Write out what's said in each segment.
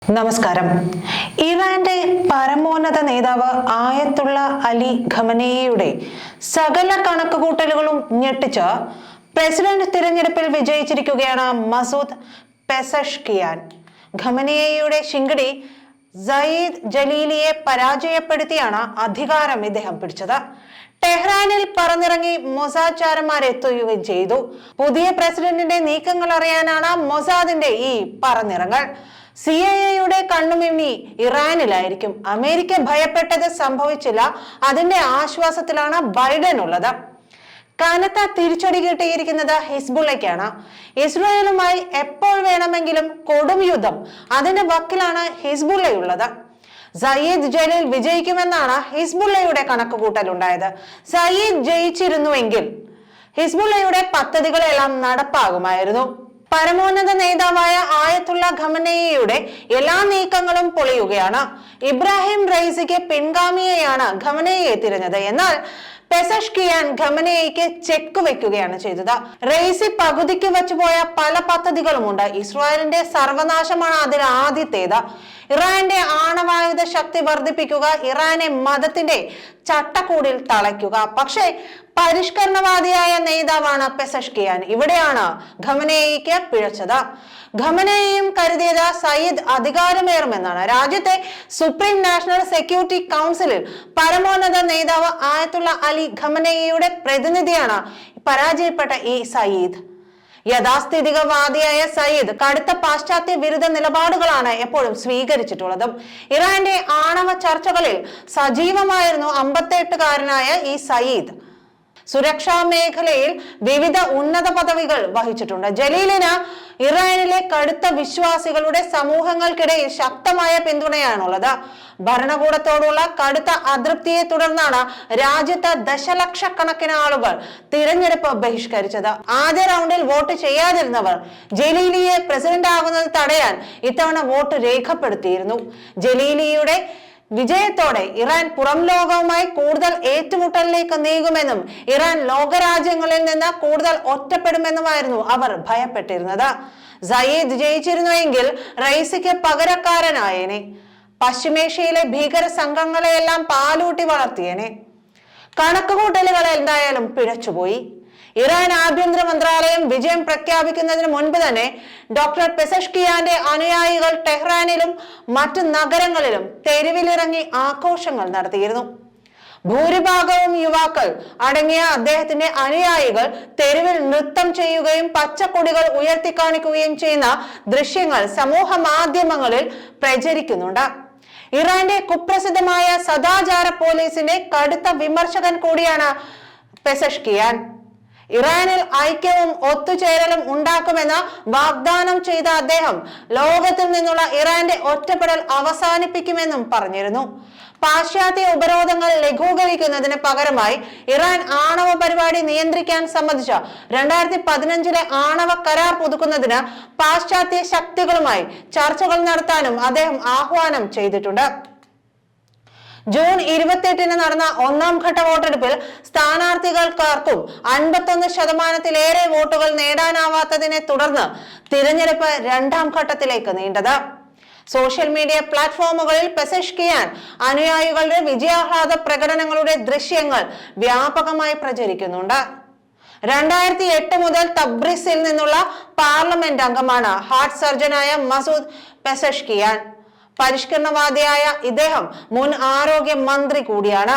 നമസ്കാരം. ഇറാന്റെ പരമോന്നത നേതാവ് ആയത്തുള്ള അലി ഖമനേയിയുടെ സകല കണക്കുകൂട്ടലുകളും ഞെട്ടിച്ച പ്രസിഡന്റ് തിരഞ്ഞെടുപ്പിൽ വിജയിച്ചിരിക്കുകയാണ് മസൂദ് പെസഷ്കിയാൻ. ഖമനേയിയുടെ ശിങ്കടി സയ്യിദ് ജലീലിയെ പരാജയപ്പെടുത്തിയാണ് അധികാരം ഇദ്ദേഹം പിടിച്ചത്. ടെഹ്റാനിൽ പറന്നിറങ്ങി മൊസാദ് ചാരന്മാരെത്തുകയും ചെയ്തു. പുതിയ പ്രസിഡന്റിന്റെ നീക്കങ്ങൾ അറിയാനാണ് മൊസാദിന്റെ ഈ പറന്നിറങ്ങൽ. CIA കണ്ണുമിന്നി ഇറാനിലായിരിക്കും. അമേരിക്ക ഭയപ്പെട്ടത് സംഭവിച്ചില്ല. അതിന്റെ ആശ്വാസത്തിലാണ് ബൈഡൻ ഉള്ളത്. കനത്ത തിരിച്ചടി കിട്ടിയിരിക്കുന്നത് ഹിസ്ബുള്ളയ്ക്കാണ്. ഇസ്രായേലുമായി എപ്പോൾ വേണമെങ്കിലും കൊടും യുദ്ധം, അതിന്റെ വക്കിലാണ് ഹിസ്ബുള്ളയുള്ളത്. സയ്യിദ് ജലീൽ വിജയിക്കുമെന്നാണ് ഹിസ്ബുള്ളയുടെ കണക്കുകൂട്ടലുണ്ടായത്. സയ്യിദ് ജയിച്ചിരുന്നുവെങ്കിൽ ഹിസ്ബുള്ളയുടെ പദ്ധതികളെല്ലാം നടപ്പാകുമായിരുന്നു. പരമോന്നത നേതാവായ ആയത്തുള്ള ഖമനേയിയുടെ എല്ലാ നീക്കങ്ങളും പൊളിയുകയാണ്. ഇബ്രാഹിം റൈസിക്ക് പിൻഗാമിയെയാണ് ഖമനേയിയെ തിരഞ്ഞത്. എന്നാൽ പെസഷ്കിയാൻ ഖമനേയിക്ക് ചെക്ക് വെക്കുകയാണ് ചെയ്തത്. റൈസി പകുതിക്ക് വെച്ചുപോയ പല പദ്ധതികളുമുണ്ട്. ഇസ്രായേലിന്റെ സർവനാശമാണ് അതിൽ ആദ്യത്തേത്. ഇറാന്റെ ആണവായുധ ശക്തി വർദ്ധിപ്പിക്കുക, ഇറാനെ മതത്തിന്റെ ചട്ടക്കൂടിൽ തളയ്ക്കുക. പക്ഷേ പരിഷ്കരണവാദിയായ നേതാവാണ് പെസഷ്കിയാൻ. ഇവിടെയാണ് ഖമനേയിക്ക് പിഴച്ചത്. ഖമനേയിയും കരുതിയത് സയ്യിദ് അധികാരമേറുമെന്നാണ്. രാജ്യത്തെ സുപ്രീം നാഷണൽ സെക്യൂരിറ്റി കൗൺസിലിൽ പരമോന്നത നേതാവ് ആയത്തുള്ള അലി ഖമനേയിയുടെ പ്രതിനിധിയാണ് പരാജയപ്പെട്ട ഈ സയ്യിദ്. യാഥാസ്ഥിതികവാദിയായ സയ്യിദ് കടുത്ത പാശ്ചാത്യ വിരുദ്ധ നിലപാടുകളാണ് എപ്പോഴും സ്വീകരിച്ചിട്ടുള്ളത്. ഇറാന്റെ ആണവ ചർച്ചകളിൽ സജീവമായിരുന്നു 58-കാരനായ ഈ സയ്യിദ്. സുരക്ഷാ മേഖലയിൽ വിവിധ ഉന്നത പദവികൾ വഹിച്ചിട്ടുണ്ട്. ജലീലിന് ഇറാനിലെ കടുത്ത വിശ്വാസികളുടെ സമൂഹങ്ങൾക്കിടയിൽ ശക്തമായ പിന്തുണയാണുള്ളത്. ഭരണകൂടത്തോടുള്ള കടുത്ത അതൃപ്തിയെ തുടർന്നാണ് രാജ്യത്ത് ദശലക്ഷക്കണക്കിന് ആളുകൾ തിരഞ്ഞെടുപ്പ് ബഹിഷ്കരിച്ചത്. ആദ്യ റൗണ്ടിൽ വോട്ട് ചെയ്യാതിരുന്നവർ ജലീലിയെ പ്രസിഡന്റ് ആകുന്നത് തടയാൻ ഇത്തവണ വോട്ട് രേഖപ്പെടുത്തിയിരുന്നു. ജലീലിയുടെ വിജയത്തോടെ ഇറാൻ പുറം ലോകവുമായി കൂടുതൽ ഏറ്റുമുട്ടലിലേക്ക് നീങ്ങുമെന്നും ഇറാൻ ലോകരാജ്യങ്ങളിൽ നിന്ന് കൂടുതൽ ഒറ്റപ്പെടുമെന്നുമായിരുന്നു അവർ ഭയപ്പെട്ടിരുന്നത്. സയ്യിദ് ജയിച്ചിരുന്നുവെങ്കിൽ റൈസിക്ക് പകരക്കാരനായേനെ. പശ്ചിമേഷ്യയിലെ ഭീകര സംഘങ്ങളെയെല്ലാം പാലൂട്ടി വളർത്തിയേനെ. കണക്കുകൂട്ടലുകൾ എന്തായാലും പിഴച്ചുപോയി. ഇറാൻ ആഭ്യന്തര മന്ത്രാലയം വിജയം പ്രഖ്യാപിക്കുന്നതിന് മുൻപ് തന്നെ ഡോക്ടർ പെസഷ്കിയാന്റെ അനുയായികൾ ടെഹ്റാനിലും മറ്റു നഗരങ്ങളിലും തെരുവിലിറങ്ങി ആഘോഷങ്ങൾ നടത്തിയിരുന്നു. ഭൂരിഭാഗവും യുവാക്കൾ അടങ്ങിയ അദ്ദേഹത്തിന്റെ അനുയായികൾ തെരുവിൽ നൃത്തം ചെയ്യുകയും പച്ചക്കൊടികൾ ഉയർത്തിക്കാണിക്കുകയും ചെയ്യുന്ന ദൃശ്യങ്ങൾ സമൂഹ മാധ്യമങ്ങളിൽ പ്രചരിക്കുന്നുണ്ട്. ഇറാന്റെ കുപ്രസിദ്ധമായ സദാചാര പോലീസിന്റെ കടുത്ത വിമർശകൻ കൂടിയാണ് പെസഷ്കിയാൻ. ഇറാനിൽ ഐക്യവും ഒത്തുചേരലും ഉണ്ടാക്കുമെന്ന് വാഗ്ദാനം ചെയ്ത അദ്ദേഹം ലോകത്തിൽ നിന്നുള്ള ഇറാന്റെ ഒറ്റപ്പെടൽ അവസാനിപ്പിക്കുമെന്നും പറഞ്ഞിരുന്നു. പാശ്ചാത്യ ഉപരോധങ്ങൾ ലഘൂകരിക്കുന്നതിന് പകരമായി ഇറാൻ ആണവ പരിപാടി നിയന്ത്രിക്കാൻ സംബന്ധിച്ച 2015 ആണവ കരാർ പുതുക്കുന്നതിന് പാശ്ചാത്യ ശക്തികളുമായി ചർച്ചകൾ നടത്താനും അദ്ദേഹം ആഹ്വാനം ചെയ്തിട്ടുണ്ട്. ജൂൺ 28 നടന്ന ഒന്നാം ഘട്ട വോട്ടെടുപ്പിൽ സ്ഥാനാർത്ഥികൾക്കാർക്കും 51%-ലേറെ വോട്ടുകൾ നേടാനാവാത്തതിനെ തുടർന്ന് തിരഞ്ഞെടുപ്പ് രണ്ടാം ഘട്ടത്തിലേക്ക് നീണ്ടത്. സോഷ്യൽ മീഡിയ പ്ലാറ്റ്ഫോമുകളിൽ പെസഷ്കിയാൻ അനുയായികളുടെ വിജയാഹ്ലാദ പ്രകടനങ്ങളുടെ ദൃശ്യങ്ങൾ വ്യാപകമായി പ്രചരിക്കുന്നുണ്ട്. 2008 മുതൽ തബ്രിസിൽ നിന്നുള്ള പാർലമെന്റ് അംഗമാണ് ഹാർട്ട് സർജനായ മസൂദ് പെസഷ്കിയാൻ. പരിഷ്കരണവാദിയായ ഇദ്ദേഹം മുൻ ആരോഗ്യ മന്ത്രി കൂടിയാണ്.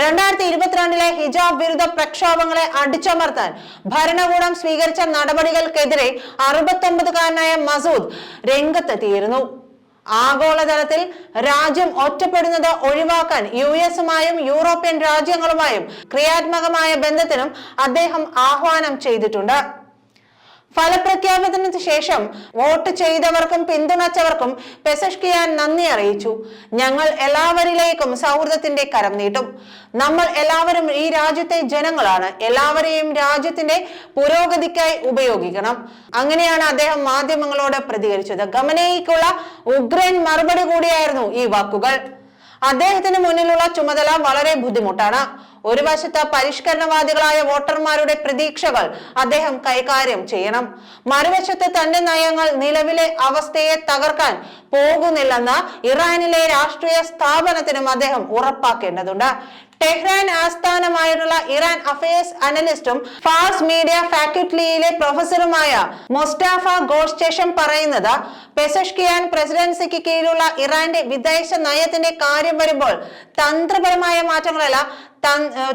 2022 ഹിജാബ് വിരുദ്ധ പ്രക്ഷോഭങ്ങളെ അടിച്ചമർത്താൻ ഭരണകൂടം സ്വീകരിച്ച നടപടികൾക്കെതിരെ 69-കാരനായ മസൂദ് രംഗത്തെത്തിയിരുന്നു. ആഗോളതലത്തിൽ രാജ്യം ഒറ്റപ്പെടുന്നത് ഒഴിവാക്കാൻ US-ഉമായും യൂറോപ്യൻ രാജ്യങ്ങളുമായും ക്രിയാത്മകമായ ബന്ധത്തിനും അദ്ദേഹം ആഹ്വാനം ചെയ്തിട്ടുണ്ട്. ഫലപ്രഖ്യാപനത്തിന് ശേഷം വോട്ട് ചെയ്തവർക്കും പിന്തുണച്ചവർക്കും പെസഷ്കിയാൻ നന്ദി അറിയിച്ചു. ഞങ്ങൾ എല്ലാവരിലേക്കും സൗഹൃദത്തിന്റെ കരം നീട്ടും. നമ്മൾ എല്ലാവരും ഈ രാജ്യത്തെ ജനങ്ങളാണ്. എല്ലാവരെയും രാജ്യത്തിന്റെ പുരോഗതിക്കായി ഉപയോഗിക്കണം. അങ്ങനെയാണ് അദ്ദേഹം മാധ്യമങ്ങളോട് പ്രതികരിച്ചത്. ഖമനേയിക്കുള്ള ഉഗ്രൻ മറുപടി കൂടിയായിരുന്നു ഈ വാക്കുകൾ. അദ്ദേഹത്തിന് മുന്നിലുള്ള ചുമതല വളരെ ബുദ്ധിമുട്ടാണ്. ഒരു വശത്ത് പരിഷ്കരണവാദികളായ വോട്ടർമാരുടെ പ്രതീക്ഷകൾ അദ്ദേഹം കൈകാര്യം ചെയ്യണം, മറുവശത്ത് തന്റെ നയങ്ങൾ നിലവിലെ അവസ്ഥയെ തകർക്കാൻ പോകുന്നില്ലെന്ന് ഇറാനിലെ രാഷ്ട്രീയ സ്ഥാപനത്തിനും അദ്ദേഹം ഉറപ്പാക്കേണ്ടതുണ്ട്. ടെഹ്റാൻ ആസ്ഥാനമായിട്ടുള്ള ഇറാൻ അഫയേഴ്സ് അനലിസ്റ്റും ഫാർസ് മീഡിയ ഫാക്കൽറ്റിയിലെ പ്രൊഫസറുമായ മൊസ്റ്റാഫ ഗോഡ്സ്റ്റെഷൻ പറയുന്നത്, പെസഷ്കിയാൻ പ്രസിഡൻസിക്ക് കീഴിലുള്ള ഇറാന്റെ വിദേശ നയത്തിന്റെ കാര്യം വരുമ്പോൾ തന്ത്രപരമായ മാറ്റങ്ങളല്ല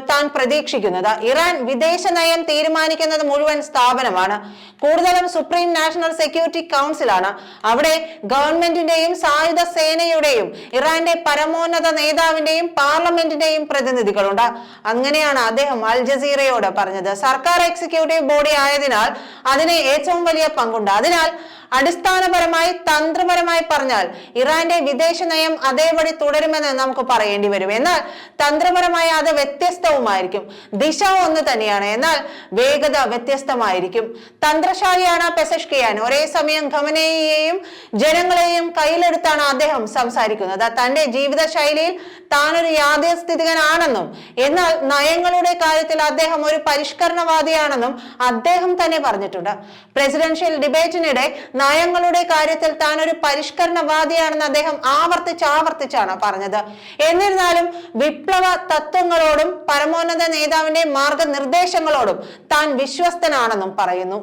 താൻ പ്രതീക്ഷിക്കുന്നത്. ഇറാൻ വിദേശ നയം തീരുമാനിക്കുന്നത് മുഴുവൻ സ്ഥാപനമാണ്, കൂടുതലും സുപ്രീം നാഷണൽ സെക്യൂരിറ്റി കൗൺസിലാണ്. അവിടെ ഗവൺമെന്റിന്റെയും സായുധ സേനയുടെയും ഇറാന്റെ പരമോന്നത നേതാവിന്റെയും പാർലമെന്റിന്റെയും പ്രതിനിധികളുണ്ട്. അങ്ങനെയാണ് അദ്ദേഹം അൽ ജസീറയോട് പറഞ്ഞത്. സർക്കാർ എക്സിക്യൂട്ടീവ് ബോഡി ആയതിനാൽ അതിന് ഏറ്റവും വലിയ പങ്കുണ്ട്. അതിനാൽ അടിസ്ഥാനപരമായി തന്ത്രപരമായി പറഞ്ഞാൽ ഇറാന്റെ വിദേശ നയം അതേപടി തുടരുമെന്ന് നമുക്ക് പറയേണ്ടി വരും. എന്നാൽ തന്ത്രപരമായി അത് വ്യത്യസ്തവുമായിരിക്കും. ദിശ ഒന്ന് തന്നെയാണ്, എന്നാൽ വേഗത വ്യത്യസ്തമായിരിക്കും. തന്ത്രശാലിയാണ് പെസഷ്കിയാൻ. ഒരേ സമയം ഖമനേയിയെയും ജനങ്ങളെയും കയ്യിലെടുത്താണ് അദ്ദേഹം സംസാരിക്കുന്നത്. തന്റെ ജീവിത ശൈലിയിൽ താനൊരു യാഥാസ്ഥിതികനാണെന്നും എന്നാൽ നയങ്ങളുടെ കാര്യത്തിൽ അദ്ദേഹം ഒരു പരിഷ്കരണവാദിയാണെന്നും അദ്ദേഹം തന്നെ പറഞ്ഞിട്ടുണ്ട്. പ്രസിഡൻഷ്യൽ ഡിബേറ്റിനിടെ നയങ്ങളുടെ കാര്യത്തിൽ താൻ ഒരു പരിഷ്കരണവാദിയാണെന്ന് അദ്ദേഹം ആവർത്തിച്ചാണ് പറഞ്ഞത്. എന്നിരുന്നാലും വിപ്ലവ തത്വങ്ങളോടും പരമോന്നത നേതാവിന്റെ മാർഗനിർദ്ദേശങ്ങളോടും താൻ വിശ്വസ്തനാണെന്നും പറയുന്നു.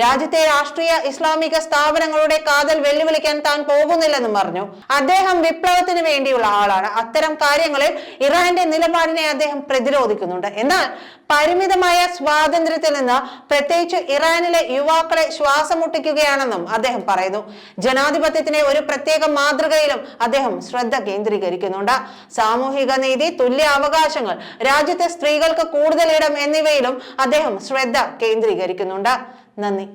രാജ്യത്തെ രാഷ്ട്രീയ ഇസ്ലാമിക സ്ഥാപനങ്ങളുടെ കാതൽ വെല്ലുവിളിക്കാൻ താൻ പോകുന്നില്ലെന്നും പറഞ്ഞു. അദ്ദേഹം വിപ്ലവത്തിന് വേണ്ടിയുള്ള ആളാണ്. അത്തരം കാര്യങ്ങളിൽ ഇറാന്റെ നിലപാടിനെ അദ്ദേഹം പ്രതിരോധിക്കുന്നുണ്ട്. എന്നാൽ പരിമിതമായ സ്വാതന്ത്ര്യത്തിൽ നിന്ന് പ്രത്യേകിച്ച് ഇറാനിലെ യുവാക്കളെ ശ്വാസം മുട്ടിക്കുകയാണെന്നും അദ്ദേഹം പറയുന്നു. ജനാധിപത്യത്തിന് ഒരു പ്രത്യേക മാതൃകയിലും അദ്ദേഹം ശ്രദ്ധ കേന്ദ്രീകരിക്കുന്നുണ്ട്. സാമൂഹിക നീതി, തുല്യ അവകാശങ്ങൾ, രാജ്യത്തെ സ്ത്രീകൾക്ക് കൂടുതൽ ഇടം എന്നിവയിലും അദ്ദേഹം ശ്രദ്ധ കേന്ദ്രീകരിക്കുന്നുണ്ട്. നന്ദി.